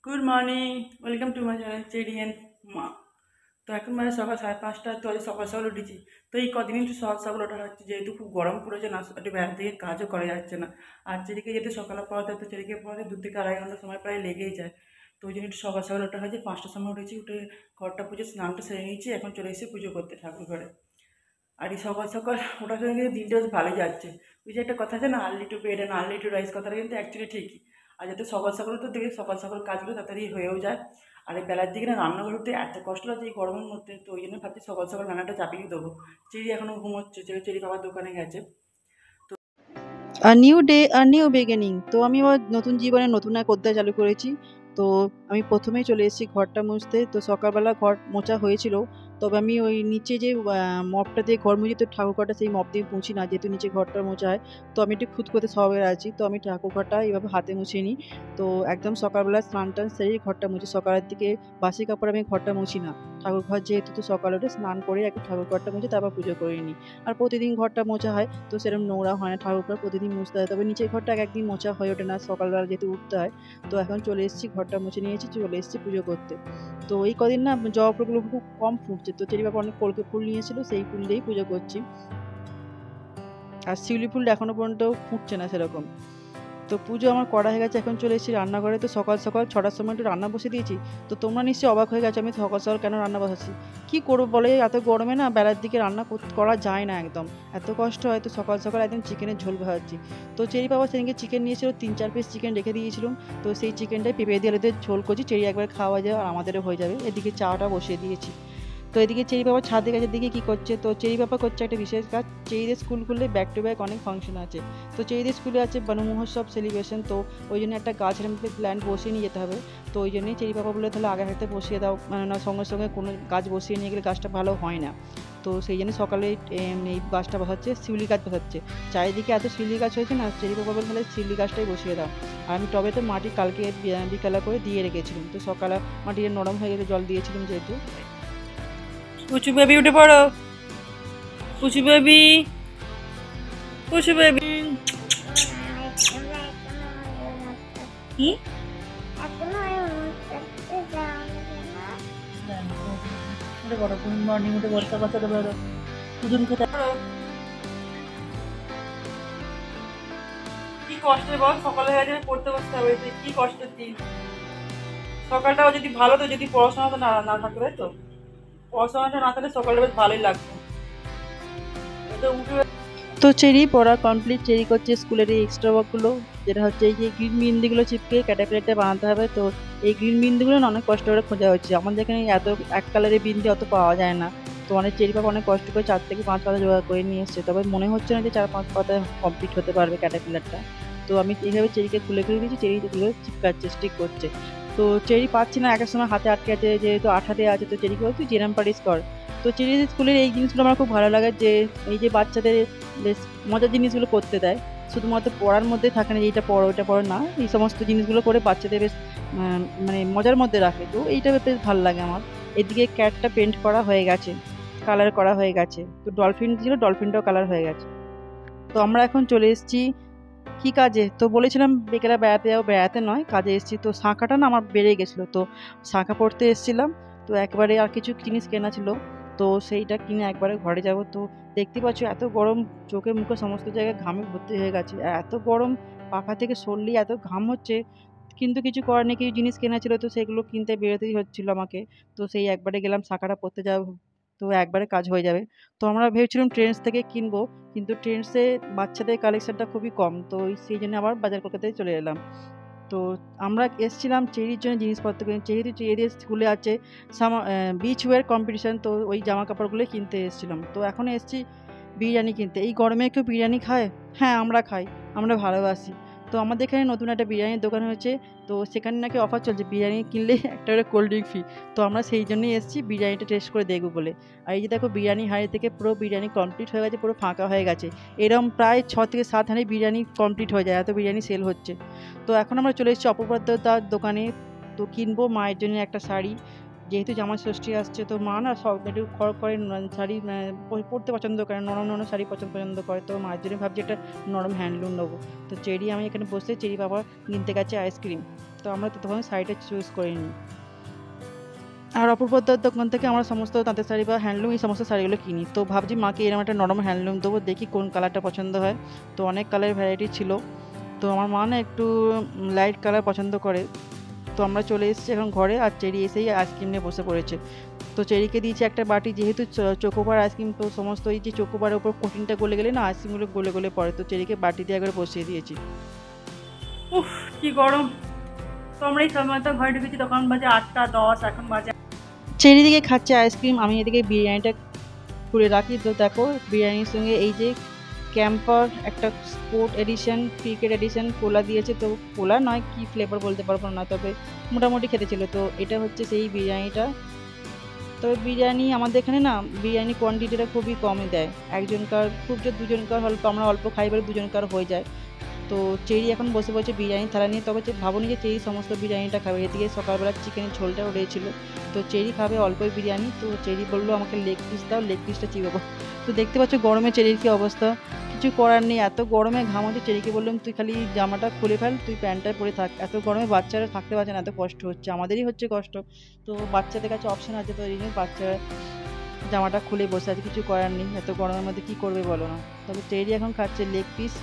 Good morning, welcome to my channel cherry and মা। তো এখন মানে সকাল 5:30, তো আজ সকাল সকাল উঠেছি। তো এই কদিন একটু সকাল সকাল ওঠা হচ্ছে, যেহেতু খুব গরম পড়েছে না, একটু বাইরে থেকে কাজও করা যাচ্ছে না। আর চেরিকে যেতে সকালে পড়াতে, তো চেরিকে পড়াতে 2 থেকে আড়াই ঘন্টা সময় প্রায় লেগেই যায়। তো ওই জন্য একটু সকাল সকাল ওঠা হয়েছে, 5টার সময় উঠেছি, উঠে ঘরটা পুজো স্নানটা সেরে নিয়েছি, এখন চলে এসেছি পুজো করতে ঠাকুর ঘরে। আর এই সকাল সকাল ওঠার সঙ্গে কিন্তু দিনটা বেশ ভালোই যাচ্ছে। ওই যে একটা কথা আছে না, early to bed and early two rice, কথাটা কিন্তু অ্যাকচুয়ালি ঠিকই। আর যাতে সকাল সকাল তো দেখি সকাল সকাল কাজগুলো তাড়াতাড়ি হয়েও যায়। আর এই বেলার দিকে না রান্নাঘর উঠতে এত কষ্ট লাগছে এই গরমের মধ্যে, তো ওই জন্য ভাবছি সকাল সকাল রান্নাটা চাপিয়ে দেবো। চেরি এখনও ঘুমোচ্ছে, চেরি বাবার দোকানে গেছে। New day new beginning. তো আমি আমার নতুন জীবনে নতুন এক অধ্যায় চালু করেছি। তো আমি প্রথমেই চলে এসেছি ঘরটা মুছতে। তো সকালবেলা ঘর মোছা হয়েছিল, তবে আমি ওই নিচে যে মপটা দিয়ে ঘর মুছি, তো ঠাকুর ঘরটা সেই মপ দিয়ে মুছি না, যেহেতু নিচে ঘরটা মোছা হয়। তো আমি একটু খুঁতখুঁতে স্বভাবের আছি, তো আমি ঠাকুর ঘরটা এইভাবে হাতে মুছে নিই। তো একদম সকালবেলা স্নান টান সেরেই ঘরটা মুছি। সকালের দিকে বাসি কাপড় আমি ঘরটা মুছি না। ঠাকুর ঘর যেহেতু, তো সকালে উঠে স্নান করে একটু ঠাকুর ঘরটা মুছে তারপর পুজো করে নিই। আর প্রতিদিন ঘরটা মোছা হয়, তো সেরকম নোংরা হয় না। ঠাকুর ঘর প্রতিদিন মুছতে হয়, তবে নিচের ঘরটা এক একদিন মোছা হয়ে ওঠে না, সকালবেলা যেহেতু উঠতে হয়। তো এখন চলে এসেছি, ঘরটা মুছে নিয়েছি, চলে এসেছি পুজো করতে। তো এই কদিন না জবা ফুলগুলো খুব কম ফুটছে, তো চেরি বাবা অনেক কলকে ফুল নিয়েছিল, সেই ফুল দিয়েই পুজো করছি। আর শিউলি ফুলটা এখনো পর্যন্ত ফুটছে না সেরকম। তো পুজো আমার করা হয়ে গেছে, এখন চলে এসেছি রান্নাঘরে। তো সকাল সকাল 6টার সময় একটু রান্না বসে দিয়েছি। তো তোমরা নিশ্চয়ই অবাক হয়ে গেছো আমি সকাল সকাল কেন রান্না বসাচ্ছি। কি করবো বলে, এত গরমে না বেলার দিকে রান্না করা যায় না একদম, এত কষ্ট হয়। তো সকাল সকাল একদম চিকেনের ঝোল ভাজাচ্ছি। তো চেরি বাবা সেদিনকে চিকেন নিয়েছিল, 3-4 পিস চিকেন রেখে দিয়েছিলাম। তো সেই চিকেনটাই পেঁপে দিয়ে আলুতে ঝোল করছি, চেরি একবার খাওয়া যাবে আর আমাদেরও হয়ে যাবে। এদিকে চাটা বসিয়ে দিয়েছি। তো এদিকে চেরি বাবা ছাদে গাছের দিকে কি করছে, তো চেরি বাবা করছে একটা বিশেষ কাজ। চেরিদের স্কুল খুললে ব্যাক টু ব্যাক অনেক ফাংশন আছে। তো চেরিদের স্কুলে আছে বন মহোৎসব সেলিব্রেশন, তো ওই জন্য একটা গাছের মধ্যে প্ল্যান্ট বসিয়ে নিয়ে যেতে হবে। তো ওই জন্যই চেরি বাবা বলে তাহলে আগে হাতে বসিয়ে দাও, মানে না সঙ্গে সঙ্গে কোনো গাছ বসিয়ে নিয়ে গেলে গাছটা ভালো হয় না। তো সেই জন্য সকালে এই গাছটা বসাচ্ছে, শিউলি গাছ বসাচ্ছে। চারিদিকে এত শিউলি গাছ হয়েছে না, চেরি বাবা বলে তাহলে শিউলি গাছটাই বসিয়ে দাও। আর আমি টবে তো মাটি কালকে বিকালে করে দিয়ে রেখেছিলাম, তো সকালে মাটিটা নরম হয়ে গেলে জল দিয়েছিলাম যেহেতু। পুচু বেবি উঠে পড়ো, পুচু বেবি, পুচু বেবি। কি উঠে পড়ো, গুড মর্নিং, উঠে পড়ো, সকাল সকাল বেরো, দুদিন খেতে। কি কষ্টের বল, সকালে হয়ে যাবে পড়তে বসতে হবে, কি কষ্টের দিন। সকালটাও যদি ভালো, তো যদি পড়াশোনাটা না না থাকতো, তাই তো পড়াশোনাটা না থাকলে সকালটা বেশ ভালোই লাগতো। তো উঠে তো চেরি পড়া কমপ্লিট, চেরি করছে স্কুলের এই এক্সট্রা ওয়ার্কগুলো, যেটা হচ্ছে এই যে গ্রিন বিন্দিগুলো চিপকে ক্যাটারপিলারটা বানাতে হবে। তো এই গ্রিন বিন্দিগুলো না অনেক কষ্ট করে খোঁজা হচ্ছে, আমাদের এখানে এত এক কালারের বিন্দি অত পাওয়া যায় না। তো অনেক চেরি পাপা অনেক কষ্ট করে 4 থেকে 5 পাতা জোগাড় করে নিয়ে এসছে, তবে মনে হচ্ছে না যে 4-5 পাতায় কমপ্লিট হতে পারবে ক্যাটারপিলারটা। তো আমি এইভাবে চেরিকে খুলে খুলে দিয়েছি, চেরিগুলো চিপকাচ্ছে, স্টিক করছে। তো চেরি পাচ্ছি না, এক এক সময় হাতে আটকে আছে, যেহেতু আঠা দেওয়া আছে। তো চেরিকে বলছি জেরাম পারিস কর। তো চেরি স্কুলের এই জিনিসগুলো আমার খুব ভালো লাগে, যে এই যে বাচ্চাদের বেশ মজার জিনিসগুলো করতে দেয়, শুধুমাত্র পড়ার মধ্যে থাকে না যে এইটা পড়ো ওইটা পড়ো না, এই সমস্ত জিনিসগুলো করে বাচ্চাদের বেশ মানে মজার মধ্যে রাখে। তো এইটা বেশ ভালো লাগে আমার। এদিকে ক্যাটটা পেন্ট করা হয়ে গেছে, কালার করা হয়ে গেছে। তো ডলফিন ছিল, ডলফিনটাও কালার হয়ে গেছে। তো আমরা এখন চলে এসেছি কি কাজে, তো বলেছিলাম বিকেলে বেড়াতে যাবো, বেড়াতে নয় কাজে এসেছি। তো শাঁখাটা না আমার বেড়ে গেছিলো, তো শাঁখা পড়তে এসেছিলাম। তো একবারে আর কিছু জিনিস কেনা ছিল, তো সেইটা কিনে একবারে ঘরে যাব। তো দেখতে পাচ্ছ এত গরম, চোখে মুখে সমস্ত জায়গায় ঘামে ভর্তি হয়ে গেছে, আর এত গরম পাখা থেকে সরলেই এত ঘাম হচ্ছে। কিন্তু কিছু করার নেই, কিছু জিনিস কেনা ছিল, তো সেগুলো কিনতে বেরোতেই হচ্ছিল আমাকে। তো সেই একবারে গেলাম শাঁখাটা পরতে যাব, তো একবারে কাজ হয়ে যাবে। তো আমরা ভেবেছিলাম ট্রেন্ডস থেকে কিনবো, কিন্তু ট্রেন্ডসে বাচ্চাদের কালেকশনটা খুবই কম, তো সেই জন্য আবার বাজার কলকাতায় চলে এলাম। তো আমরা এসেছিলাম চেরির জন্য জিনিসপত্র কিনতে, যেহেতু চেরিদের স্কুলে আছে বিচ ওয়্যার কম্পিটিশন, তো ওই জামা কাপড়গুলোই কিনতে এসেছিলাম। তো এখন এসেছি বিরিয়ানি কিনতে। এই গরমে কেউ বিরিয়ানি খায়? হ্যাঁ আমরা খাই, আমরা ভালোবাসি। তো আমাদের এখানে নতুন একটা বিরিয়ানির দোকান হয়েছে, তো সেখানে নাকি অফার চলছে, বিরিয়ানি কিনলে একটা করে কোল্ড ড্রিঙ্ক ফ্রি। তো আমরা সেই জন্যই এসেছি বিরিয়ানিটা টেস্ট করে দেখবো বলে। আর এই যে দেখো বিরিয়ানি হাঁড়ি থেকে পুরো বিরিয়ানি কমপ্লিট হয়ে গেছে, পুরো ফাঁকা হয়ে গেছে। এরকম প্রায় 6 থেকে 7 হাঁড়ি বিরিয়ানি কমপ্লিট হয়ে যায়, এত বিরিয়ানি সেল হচ্ছে। তো এখন আমরা চলে এসেছি অপূর্বদার দোকানে। তো কিনবো মায়ের জন্য একটা শাড়ি, যেহেতু জামাই ষষ্ঠী আসছে তো মা না সব একটু খড় করে শাড়ি পরতে পছন্দ করে, নরম নরম শাড়ি পছন্দ করে। তো মায়ের জন্য ভাবছি একটা নরম হ্যান্ডলুম নেবো। তো চেরি আমি এখানে বসে চেরি বাবা কিনতে গেছে আইসক্রিম। তো আমরা তো তখন শাড়িটা চুজ করে নিই। আর অপূর্বদার দোকান থেকে আমরা সমস্ত তাঁতের শাড়ি বা হ্যান্ডলুম এই সমস্ত শাড়িগুলো কিনি। তো ভাবছি মাকে এরকম একটা নরম হ্যান্ডলুম দেবো, দেখি কোন কালারটা পছন্দ হয়। তো অনেক কালার ভ্যারাইটি ছিল। তো আমার মা না একটু লাইট কালার পছন্দ করে। তো আমরা চলে এসেছি এখন ঘরে, আর চেরি এসেই আইসক্রিম নিয়ে বসে পড়েছে। তো চেরিকে দিয়েছি একটা বাটি, যেহেতু চোকোবার আইসক্রিম, তো সমস্ত এই যে চোকোবারের উপর কোটিংটা গলে গেলে না আইসক্রিমগুলো গলে গলে পড়ে। তো চেরিকে বাটি দিয়ে একবার বসিয়ে দিয়েছি। উফ কি গরম। তো আমরা এই সময় তো ঘরে ঢুকেছি, তখন বাজে 8টা 10, এখন বাজে। চেরি দিকে খাচ্ছে আইসক্রিম, আমি এদিকে বিরিয়ানিটা খুলে রাখি। তো দেখো বিরিয়ানির সঙ্গে এই যে ক্যাম্পার একটা স্পোর্ট এডিশন, ক্রিকেট এডিশন কোলা দিয়েছে। তো কোলা নয়, কি ফ্লেভার বলতে পারবো না, তবে মোটামুটি খেতে ছিল। তো এটা হচ্ছে সেই বিরিয়ানিটা। তবে বিরিয়ানি আমাদের এখানে না বিরিয়ানি কোয়ান্টিটিটা খুবই কমই দেয়। একজনকার খুব যে দুজনকার অল্প, আমরা অল্প খাই বলে দুজনকার হয়ে যায়। তো চেরি এখন বসে বসে বিরিয়ানি থালা নিয়ে, তবে ভাবুনি যে চেরি সমস্ত বিরিয়ানিটা খাবে। এদিকে সকালবেলা চিকেনের ঝোলটাও রয়েছিল। তো চেরি খাবে অল্পই বিরিয়ানি। তো চেরি বললো আমাকে লেগ পিস দাও, লেগ পিসটা চিবাবো। তো দেখতে পাচ্ছ গরমে চেরির কি অবস্থা, কিছু করার নেই। এত গরমে ঘাম হচ্ছে, চেরিকে বললাম তুই খালি জামাটা খুলে ফেল, তুই প্যান্টটা পরে থাক। এত গরমে বাচ্চারা থাকতে পারছে না, এত কষ্ট হচ্ছে, আমাদেরই হচ্ছে কষ্ট। তো বাচ্চাদের কাছে অপশন আছে, তো এই জন্য বাচ্চারা জামাটা খুলে বসে আছে, কিছু করার নেই। এত গরমের মধ্যে কী করবে বলো না। তবে চেরি এখন খাচ্ছে লেগ পিস।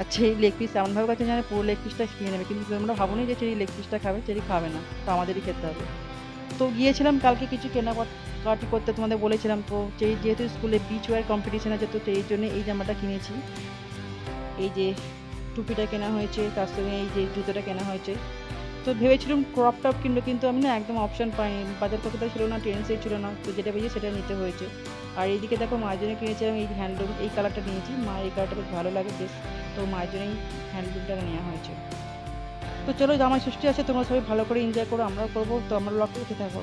আচ্ছা এই লেগ পিস এমনভাবে খাচ্ছে যেন পুরো লেগ পিসটা খেয়ে নেবে, কিন্তু তোমরা ভাবুনি যে চেরি লেগ পিসটা খাবে, চেরি খাবে না, তো আমাদেরই খেতে হবে। তো গিয়েছিলাম কালকে কিছু কেনাকাটি করতে, তোমাদের বলেছিলাম। তো চেরি যেহেতু স্কুলে বিচ ওয়্যার কম্পিটিশন আছে, তো চেরির জন্য এই জামাটা কিনেছি। এই যে টুপিটা কেনা হয়েছে, তার সঙ্গে এই যে জুতোটা কেনা হয়েছে। তো ভেবেছিলাম ক্রপ টপ কিনবো, কিন্তু আমি না একদম অপশান পাইনি, বাজার কতটা ছিল না, ট্রেন্ডসে ছিল না। তো যেটা পেয়েছি সেটা নিতে হয়েছে। আর এইদিকে দেখো মায়ের জন্য কিনেছিলাম এই হ্যান্ডলুম, এই কালারটা নিয়েছি, মায়ের এই কালারটা বেশ ভালো লাগে বেশ। তো মায়ের জন্য এই হ্যান্ডলুমটা নেওয়া হয়েছে। তো চলো জামাই ষষ্ঠী আছে, তোমরা সবাই ভালো করে এনজয় করো, আমরাও করবো। তো আমরা ব্লগটা দেখতে থাকো।